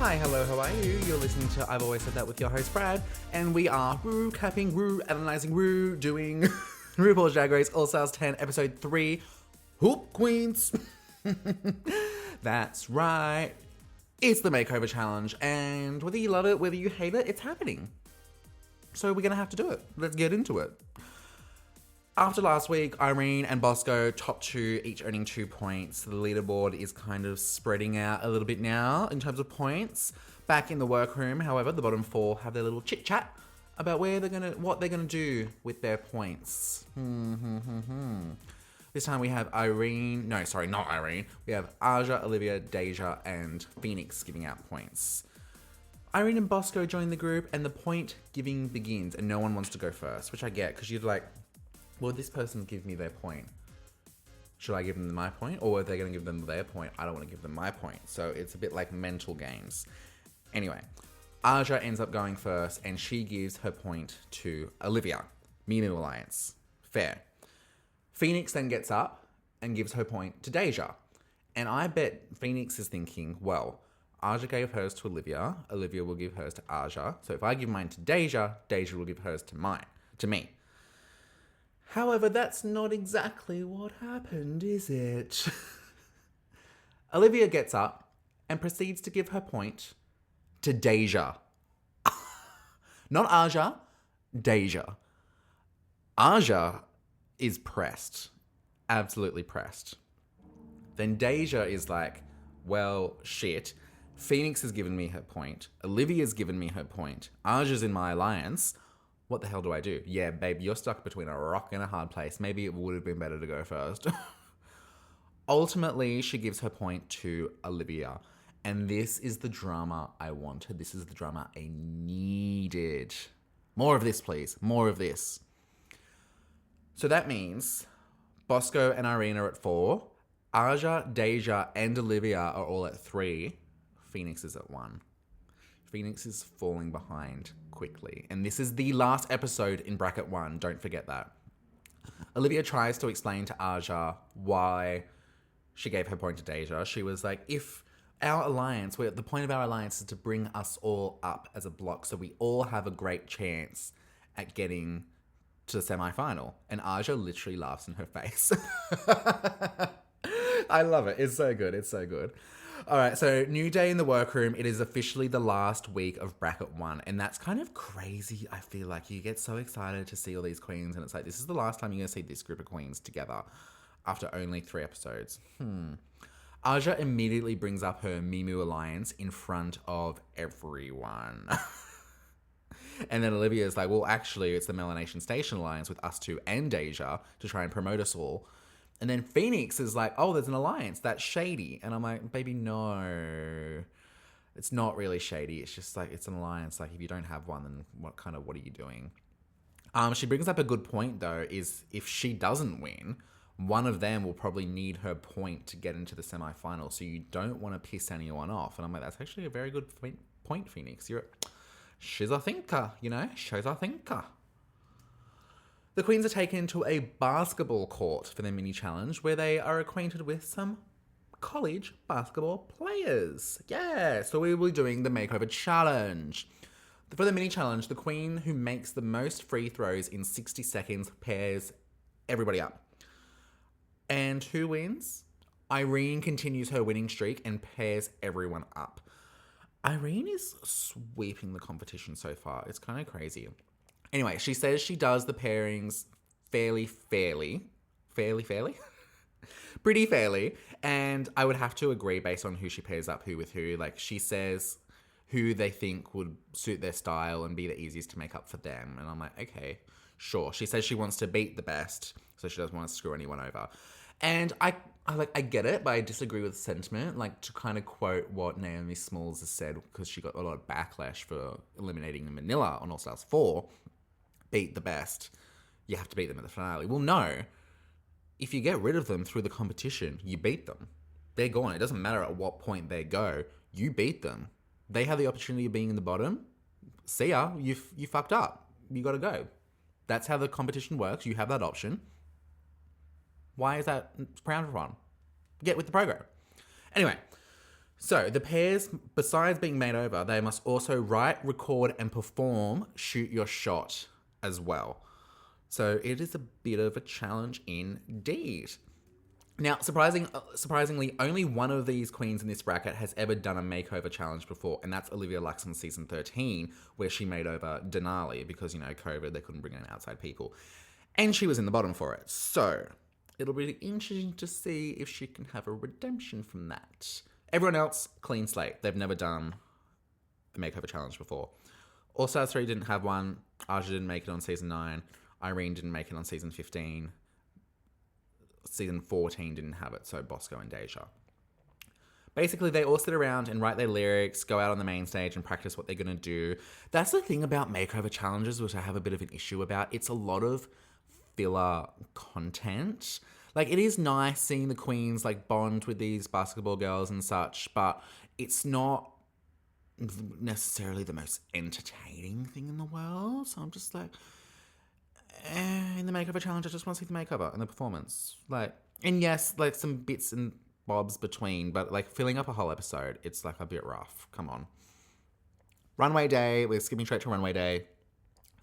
Hi, hello, how are you? You're listening to I've Always Said That with your host Brad, and we are analysing, doing RuPaul's Drag Race All Stars 10, Episode 3, Hoop Queens. That's right. It's the Makeover Challenge, and whether you love it, whether you hate it, it's happening. So we're going to have to do it. Let's get into it. After last week, Irene and Bosco, top two, each earning 2 points. The leaderboard is kind of spreading out a little bit now in terms of points. Back in the workroom, however, the bottom four have their little chit-chat about what they're gonna do with their points. This time we have not Irene. We have Aja, Olivia, Deja, and Phoenix giving out points. Irene and Bosco join the group, and the point giving begins, and no one wants to go first, which I get, because you're like, will this person give me their point? Should I give them my point? Or are they going to give them their point? I don't want to give them my point. So it's a bit like mental games. Anyway, Aja ends up going first, and she gives her point to Olivia. Mimu Alliance. Fair. Phoenix then gets up and gives her point to Deja. And I bet Phoenix is thinking, well, Aja gave hers to Olivia. Olivia will give hers to Aja. So if I give mine to Deja, Deja will give hers to me. However, that's not exactly what happened, is it? Olivia gets up and proceeds to give her point to Deja. Not Aja, Deja. Aja is pressed. Absolutely pressed. Then Deja is like, well, shit. Phoenix has given me her point. Olivia's given me her point. Aja's in my alliance. What the hell do I do? Yeah, babe, you're stuck between a rock and a hard place. Maybe it would have been better to go first. Ultimately, she gives her point to Olivia. And this is the drama I wanted. This is the drama I needed. More of this, please. More of this. So that means Bosco and Irene are at 4. Aja, Deja, and Olivia are all at 3. Phoenix is at 1. Phoenix is falling behind quickly. And this is the last episode in bracket 1. Don't forget that. Olivia tries to explain to Aja why she gave her point to Deja. She was like, if our alliance, the point of our alliance is to bring us all up as a block so we all have a great chance at getting to the semi-final. And Aja literally laughs in her face. I love it. It's so good. It's so good. All right, so new day in the workroom. It is officially the last week of bracket 1, and that's kind of crazy. I feel like you get so excited to see all these queens, and it's like, this is the last time you're going to see this group of queens together after only 3 episodes. Aja immediately brings up her Mimu Alliance in front of everyone. And then Olivia is like, well, actually, it's the Melanation Station Alliance with us two and Deja to try and promote us all. And then Phoenix is like, oh, there's an alliance. That's shady. And I'm like, baby, no. It's not really shady. It's just like, it's an alliance. Like, if you don't have one, then what are you doing? She brings up a good point, though, is if she doesn't win, one of them will probably need her point to get into the semi-final. So you don't want to piss anyone off. And I'm like, that's actually a very good point, Phoenix. She's a thinker, She's a thinker. The queens are taken to a basketball court for their mini-challenge where they are acquainted with some college basketball players. Yeah, so we will be doing the Makeover Challenge. For the mini-challenge, the queen who makes the most free throws in 60 seconds pairs everybody up. And who wins? Irene continues her winning streak and pairs everyone up. Irene is sweeping the competition so far. It's kind of crazy. Anyway, she says she does the pairings fairly? Pretty fairly. And I would have to agree based on who she pairs up who with who. Like, she says who they think would suit their style and be the easiest to make up for them. And I'm like, okay, sure. She says she wants to beat the best, so she doesn't want to screw anyone over. And I get it, but I disagree with the sentiment. Like, to kind of quote what Naomi Smalls has said, because she got a lot of backlash for eliminating Manila on All Stars 4, beat the best, you have to beat them at the finale. Well, no. If you get rid of them through the competition, you beat them. They're gone. It doesn't matter at what point they go. You beat them. They have the opportunity of being in the bottom. See ya. You fucked up. You got to go. That's how the competition works. You have that option. Why is that frowned upon? Get with the program. Anyway, So the pairs, besides being made over, they must also write, record, and perform Shoot Your Shot as well. So it is a bit of a challenge indeed. Now, surprisingly, only one of these queens in this bracket has ever done a makeover challenge before, and that's Olivia Lux on season 13, where she made over Denali because, COVID, they couldn't bring in outside people. And she was in the bottom for it. So it'll be interesting to see if she can have a redemption from that. Everyone else, clean slate. They've never done a makeover challenge before. All Stars 3 didn't have one. Aja didn't make it on season 9. Irene didn't make it on season 15. Season 14 didn't have it, so Bosco and Deja. Basically, they all sit around and write their lyrics, go out on the main stage and practice what they're going to do. That's the thing about makeover challenges, which I have a bit of an issue about. It's a lot of filler content. Like, it is nice seeing the queens, like, bond with these basketball girls and such, but it's not necessarily the most entertaining thing in the world. So I'm just like, in the makeover challenge, I just want to see the makeover and the performance. Like, and yes, like, some bits and bobs between, but, like, filling up a whole episode, it's, like, a bit rough. Come on. Runway day. We're skipping straight to runway day.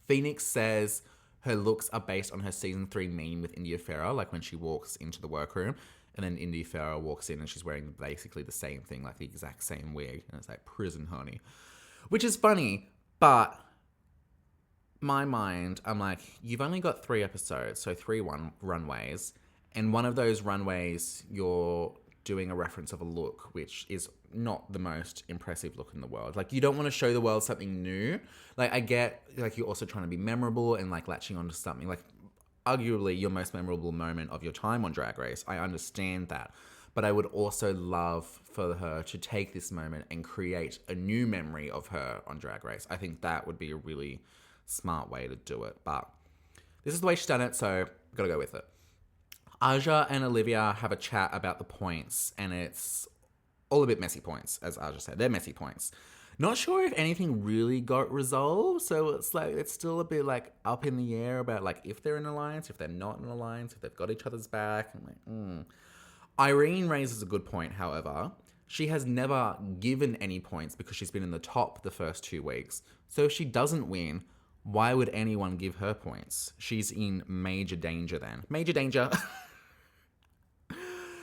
Phoenix says her looks are based on her season 3 meme with India Ferrer, like when she walks into the workroom, and then India Ferrer walks in and she's wearing basically the same thing, like the exact same wig, and it's like prison honey, which is funny, but my mind, I'm like, you've only got 3 episodes, so 3 runways, and one of those runways you're doing a reference of a look which is not the most impressive look in the world. Like, you don't want to show the world something new. Like, I get, like, you're also trying to be memorable and, like, latching onto something, like, arguably your most memorable moment of your time on Drag Race. I understand that. But I would also love for her to take this moment and create a new memory of her on Drag Race. I think that would be a really smart way to do it. But this is the way she's done it, so gotta go with it. Aja and Olivia have a chat about the points, and it's all a bit messy points, as Aja said. They're messy points. Not sure if anything really got resolved, so it's like, it's still a bit, like, up in the air about, like, if they're in an alliance, if they're not in an alliance, if they've got each other's back. I'm like, Irene raises a good point, however. She has never given any points because she's been in the top the first 2 weeks. So if she doesn't win, why would anyone give her points? She's in major danger then. Major danger.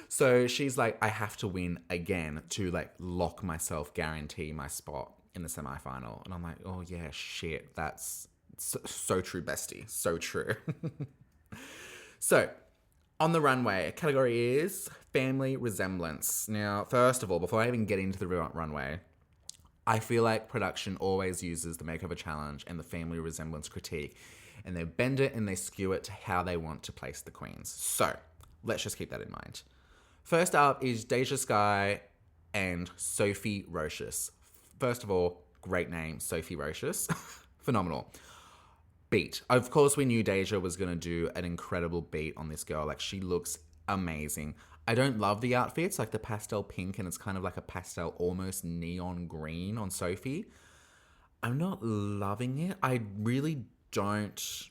So she's like, I have to win again to, like, lock myself, guarantee my spot in the semifinal. And I'm like, oh yeah, shit. That's so true, bestie. So true. So on the runway, category is family resemblance. Now, first of all, before I even get into the runway, I feel like production always uses the makeover challenge and the family resemblance critique, and they bend it and they skew it to how they want to place the queens. So let's just keep that in mind. First up is Deja Skye and Sophie Rochus. First of all, great name, Sophie Rochus. Phenomenal. Beat. Of course, we knew Deja was going to do an incredible beat on this girl. Like, she looks amazing. I don't love the outfits, like the pastel pink, and it's kind of like a pastel, almost neon green on Sophie. I'm not loving it. I really don't.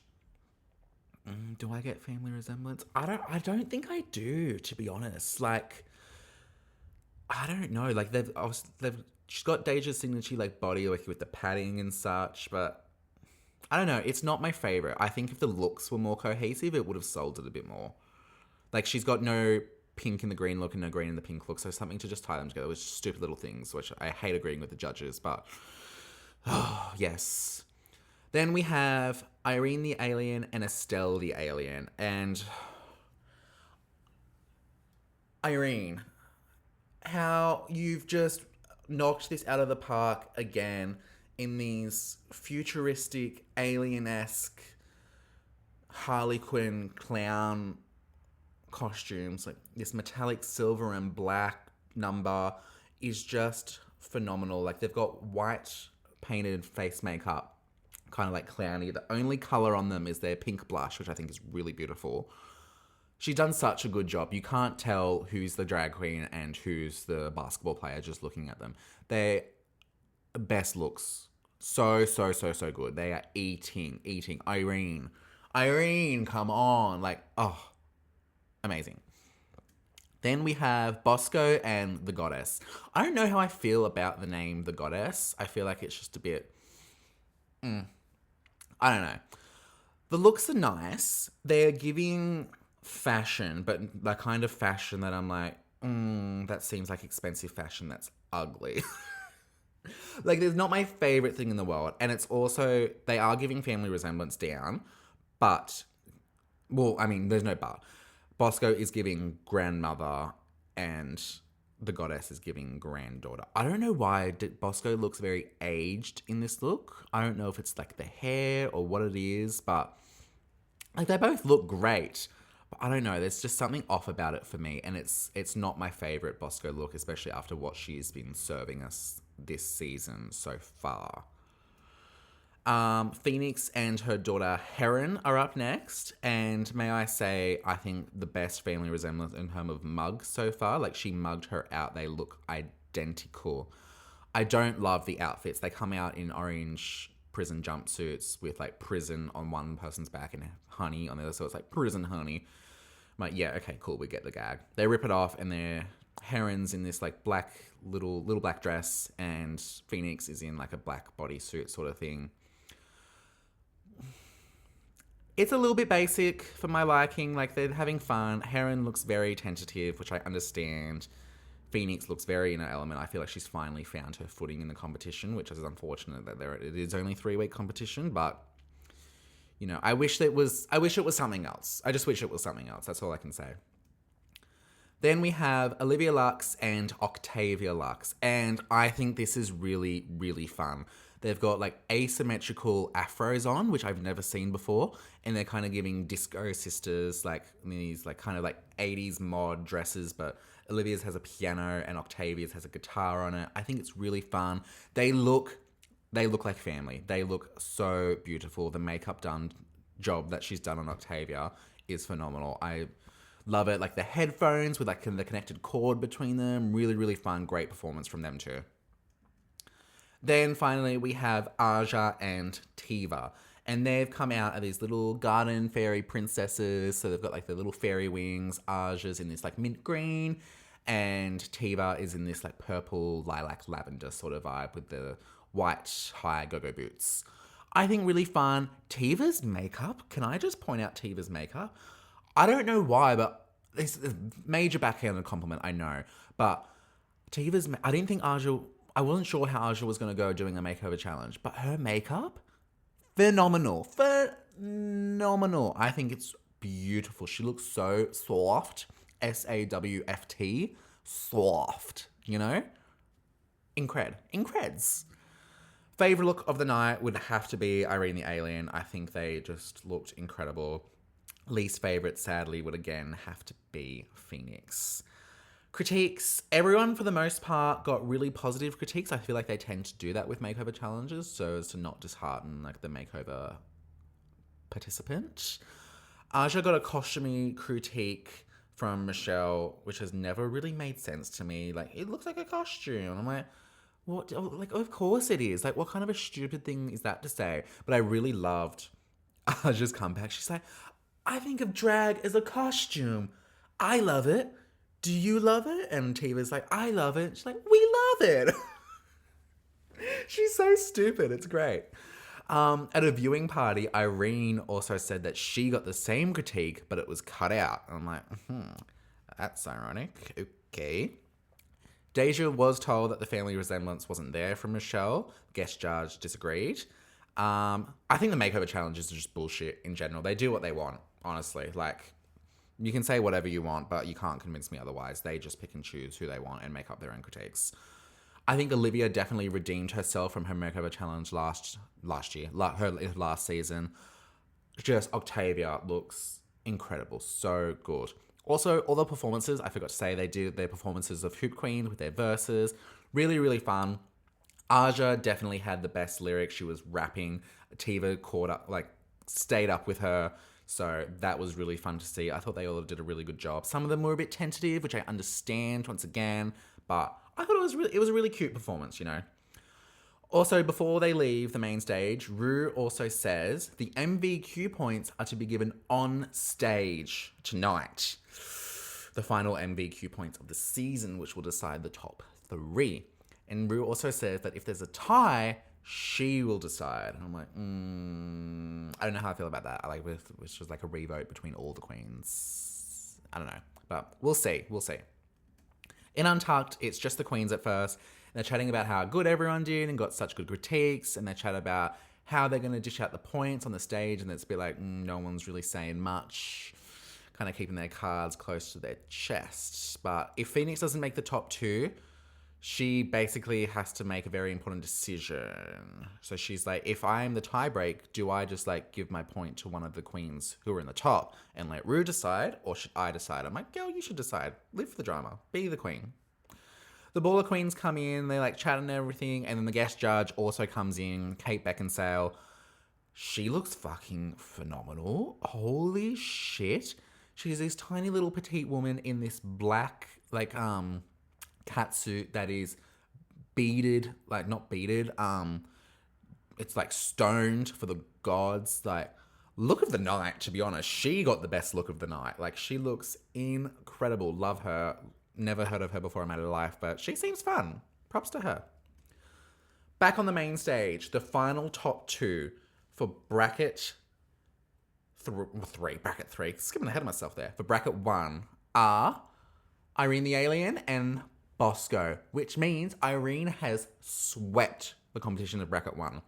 Do I get family resemblance? I don't think I do, to be honest. Like, I don't know. Like, she's got Deja's signature, like, body, like, with the padding and such, but I don't know. It's not my favorite. I think if the looks were more cohesive, it would have sold it a bit more. Like, she's got no pink in the green look and no green in the pink look, so something to just tie them together was stupid little things, which I hate agreeing with the judges, but oh, yes. Then we have Irene the Alien and Estelle the Alien. And Irene, how you've just knocked this out of the park again in these futuristic, alien-esque Harley Quinn clown costumes. Like, this metallic silver and black number is just phenomenal. Like, they've got white painted face makeup, kind of like clowny. The only colour on them is their pink blush, which I think is really beautiful. She's done such a good job. You can't tell who's the drag queen and who's the basketball player just looking at them. They're best looks. So good. They are eating. Irene, come on. Like, oh, amazing. Then we have Bosco and the Goddess. I don't know how I feel about the name The Goddess. I feel like it's just a bit... I don't know. The looks are nice. They're giving fashion, but the kind of fashion that I'm like, that seems like expensive fashion that's ugly. Like, there's not my favorite thing in the world. And it's also, they are giving family resemblance down, but, well, I mean, there's no but. Bosco is giving grandmother and the Goddess is giving granddaughter. I don't know why Bosco looks very aged in this look. I don't know if it's like the hair or what it is, but like they both look great. But I don't know, there's just something off about it for me, and it's not my favorite Bosco look, especially after what she's been serving us this season so far. Phoenix and her daughter Heron are up next, and may I say, I think the best family resemblance in terms of mug so far. Like, she mugged her out. They look identical. I don't love the outfits. They come out in orange prison jumpsuits with like prison on one person's back and honey on the other, so it's like prison honey. I'm like, yeah, okay, cool, we get the gag. They rip it off, and they're Heron's in this like black little black dress, and Phoenix is in like a black bodysuit sort of thing. It's a little bit basic for my liking. Like, they're having fun. Heron looks very tentative, which I understand. Phoenix looks very in her element. I feel like she's finally found her footing in the competition, which is unfortunate that it is only 3-week competition. But, you know, I wish it was something else. I just wish it was something else. That's all I can say. Then we have Olivia Lux and Octavia Lux. And I think this is really, really fun. They've got like asymmetrical afros on, which I've never seen before. And they're kind of giving Disco Sisters like these like kind of like 80s mod dresses. But Olivia's has a piano and Octavia's has a guitar on it. I think it's really fun. They look like family. They look so beautiful. The makeup job that she's done on Octavia is phenomenal. I love it. Like the headphones with like the connected cord between them. Really, really fun. Great performance from them too. Then finally we have Aja and Tiva. And they've come out as these little garden fairy princesses. So they've got like the little fairy wings. Aja's in this like mint green. And Tiva is in this like purple lilac lavender sort of vibe with the white high go-go boots. I think really fun. Tiva's makeup. Can I just point out Tiva's makeup? I don't know why, but it's a major backhanded compliment, I know. But Tiva's... I didn't think Aja... I wasn't sure how Aja was going to go doing a makeover challenge, but her makeup, phenomenal. Phenomenal. I think it's beautiful. She looks so soft. SAWFT. Soft. You know? Increds. Favorite look of the night would have to be Irene the Alien. I think they just looked incredible. Least favorite, sadly, would again have to be Phoenix. Critiques. Everyone, for the most part, got really positive critiques. I feel like they tend to do that with makeover challenges, so as to not dishearten like the makeover participant. Aja got a costumey critique from Michelle, which has never really made sense to me. Like, it looks like a costume. I'm like, what? Like, of course it is. Like, what kind of a stupid thing is that to say? But I really loved Aja's comeback. She's like, I think of drag as a costume. I love it. Do you love it? And Tiva's like, I love it. She's like, we love it. She's so stupid. It's great. At a viewing party, Irene also said that she got the same critique, but it was cut out. I'm like, that's ironic. Okay. Deja was told that the family resemblance wasn't there from Michelle. Guest judge disagreed. I think the makeover challenges are just bullshit in general. They do what they want, honestly. Like, you can say whatever you want, but you can't convince me otherwise. They just pick and choose who they want and make up their own critiques. I think Olivia definitely redeemed herself from her makeover challenge last year, her last season. Just Octavia looks incredible. So good. Also, all the performances, I forgot to say, they did their performances of Hoop Queen with their verses. Really, really fun. Aja definitely had the best lyrics. She was rapping. Tiva stayed up with her. So that was really fun to see. I thought they all did a really good job. Some of them were a bit tentative, which I understand once again, but I thought it was a really cute performance, you know. Also, before they leave the main stage, Rue also says the MVQ points are to be given on stage tonight. the final MVQ points of the season, which will decide the top 3. And Rue also says that if there's a tie, she will decide. And I'm like, I don't know how I feel about that. I like which was like a revote between all the queens. I don't know, but we'll see. We'll see. In Untucked, it's just the queens at first. And they're chatting about how good everyone did and got such good critiques. And they chat about how they're going to dish out the points on the stage. And it's a bit like, no one's really saying much. Kind of keeping their cards close to their chest. But if Phoenix doesn't make the top 2, she basically has to make a very important decision. So she's like, if I'm the tiebreak, do I just like give my point to one of the queens who are in the top and let Rue decide, or should I decide? I'm like, girl, you should decide. Live for the drama. Be the queen. The Baller Queens come in, they like chat and everything, and then the guest judge also comes in, Kate Beckinsale. She looks fucking phenomenal. Holy shit. She's this tiny little petite woman in this black, like, catsuit that is beaded, like not beaded, it's like stoned for the gods. Like, look of the night, to be honest. She got the best look of the night. Like, she looks incredible. Love her. Never heard of her before in my life, but she seems fun. Props to her. Back on the main stage, the final top 2 for bracket 3, skipping ahead of myself there, for bracket 1 are Irene the Alien and Bosco, which means Irene has swept the competition of bracket 1.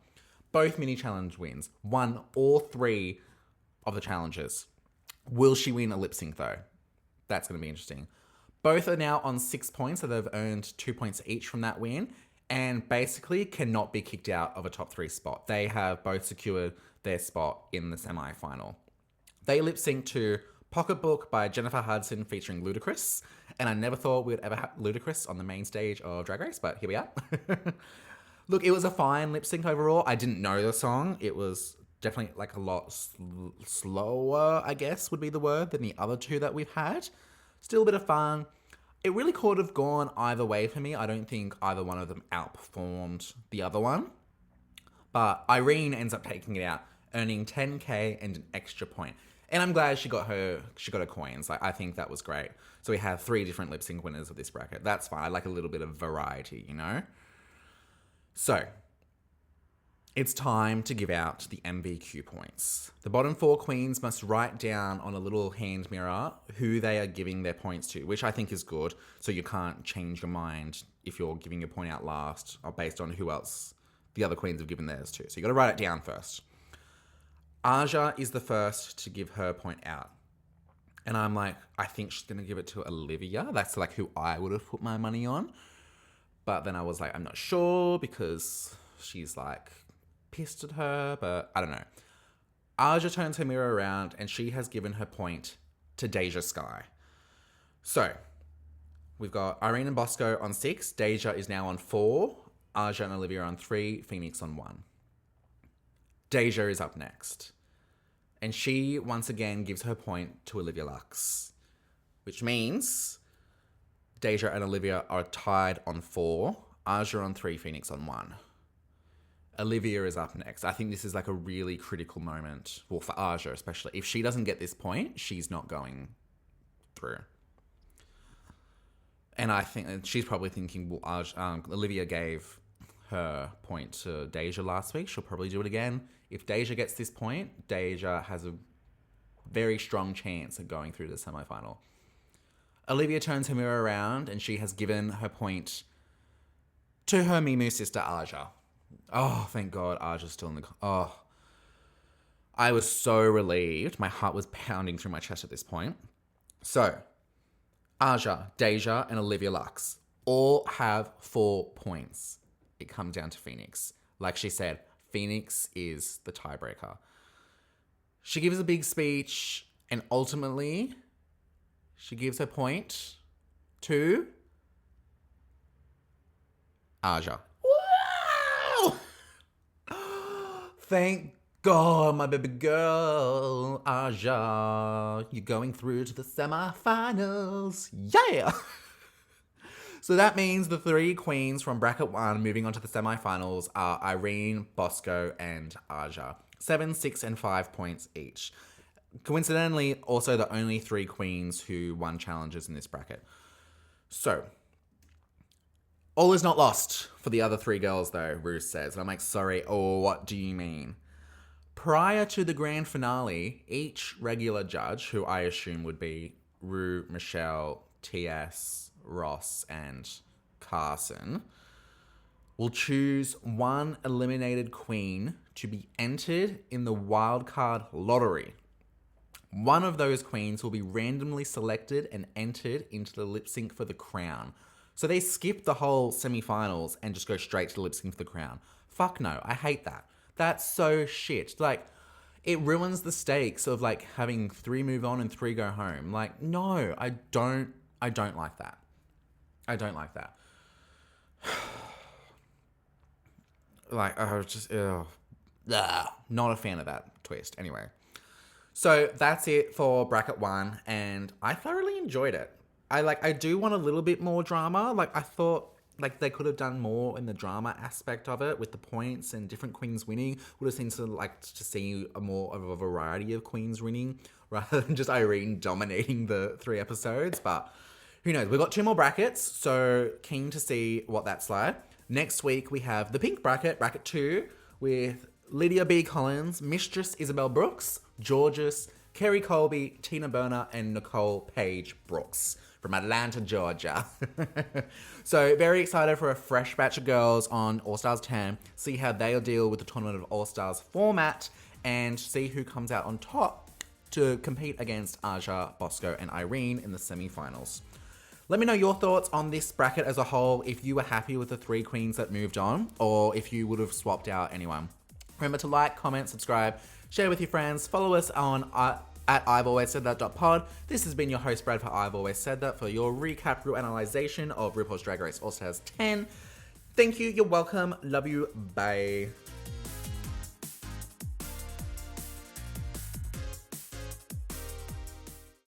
Both mini challenge wins, won all 3 of the challenges. Will she win a lip sync though? That's going to be interesting. Both are now on 6 points, so they've earned 2 points each from that win, and basically cannot be kicked out of a top 3 spot. They have both secured their spot in the semi-final. They lip sync to Pocketbook by Jennifer Hudson featuring Ludacris. And I never thought we'd ever have Ludacris on the main stage of Drag Race, but here we are. Look, it was a fine lip sync overall. I didn't know the song. It was definitely like a lot slower, I guess would be the word, than the other 2 that we've had. Still a bit of fun. It really could have gone either way for me. I don't think either one of them outperformed the other one. But Irene ends up taking it out, earning 10K and an extra point. And I'm glad she got her coins. Like, I think that was great. So we have 3 different lip sync winners of this bracket. That's fine. I like a little bit of variety, you know? So, it's time to give out the MVQ points. The bottom 4 queens must write down on a little hand mirror who they are giving their points to, which I think is good. So you can't change your mind if you're giving your point out last or based on who else the other queens have given theirs to. So you got to write it down first. Aja is the first to give her point out. And I'm like, I think she's going to give it to Olivia. That's like who I would have put my money on. But then I was like, I'm not sure because she's like pissed at her, but I don't know. Aja turns her mirror around and she has given her point to Deja Sky. So we've got Irene and Bosco on 6. Deja is now on 4. Aja and Olivia on 3. Phoenix on 1. Deja is up next. And she, once again, gives her point to Olivia Lux. Which means Deja and Olivia are tied on 4. Aja on 3, Phoenix on 1. Olivia is up next. I think this is like a really critical moment. Well, for Aja especially. If she doesn't get this point, she's not going through. And I think she's probably thinking, well, Olivia gave her point to Deja last week. She'll probably do it again. If Deja gets this point, Deja has a very strong chance of going through the semifinal. Olivia turns her mirror around and she has given her point to her Mimu sister, Aja. Oh, thank God, Aja's still in the... Oh, I was so relieved. My heart was pounding through my chest at this point. So, Aja, Deja, and Olivia Lux all have 4 points. It comes down to Phoenix. Like she said, Phoenix is the tiebreaker. She gives a big speech and ultimately she gives her point to Aja. Wow! Thank God, my baby girl, Aja. You're going through to the semifinals. Yeah! So that means the 3 queens from bracket 1 moving on to the semifinals are Irene, Bosco, and Aja. 7, 6, and 5 points each. coincidentally, also the only 3 queens who won challenges in this bracket. So, all is not lost for the other 3 girls, though, Ruth says. And I'm like, sorry, what do you mean? Prior to the grand finale, each regular judge, who I assume would be Rue, Michelle, TS, Ross, and Carson, will choose one eliminated queen to be entered in the wildcard lottery. One of those queens will be randomly selected and entered into the lip sync for the crown. So they skip the whole semi-finals and just go straight to the lip sync for the crown. Fuck no, I hate that. That's so shit. Like, it ruins the stakes of like having 3 move on and 3 go home. Like, no, I don't like that. I don't like that. Like, I was just, not a fan of that twist. Anyway. So that's it for bracket 1, and I thoroughly enjoyed it. I do want a little bit more drama. Like, I thought like they could have done more in the drama aspect of it with the points and different queens winning. Would have seemed to like to see a more of a variety of queens winning rather than just Irene dominating the 3 episodes. But who knows? We've got 2 more brackets, so keen to see what that's like. Next week we have the pink bracket, bracket 2, with Lydia B. Collins, Mistress Isabel Brooks, Georges, Kerry Colby, Tina Burner, and Nicole Page Brooks from Atlanta, Georgia. So very excited for a fresh batch of girls on All Stars 10, see how they'll deal with the Tournament of All Stars format, and see who comes out on top to compete against Aja, Bosco, and Irene in the semi-finals. Let me know your thoughts on this bracket as a whole, if you were happy with the 3 queens that moved on, or if you would have swapped out anyone. Remember to like, comment, subscribe, share with your friends, follow us on at I've Always Said That.pod. This has been your host, Brad, for I've Always Said That, for your recap, real analyzation of RuPaul's Drag Race All Stars 10. Thank you, you're welcome, love you, bye.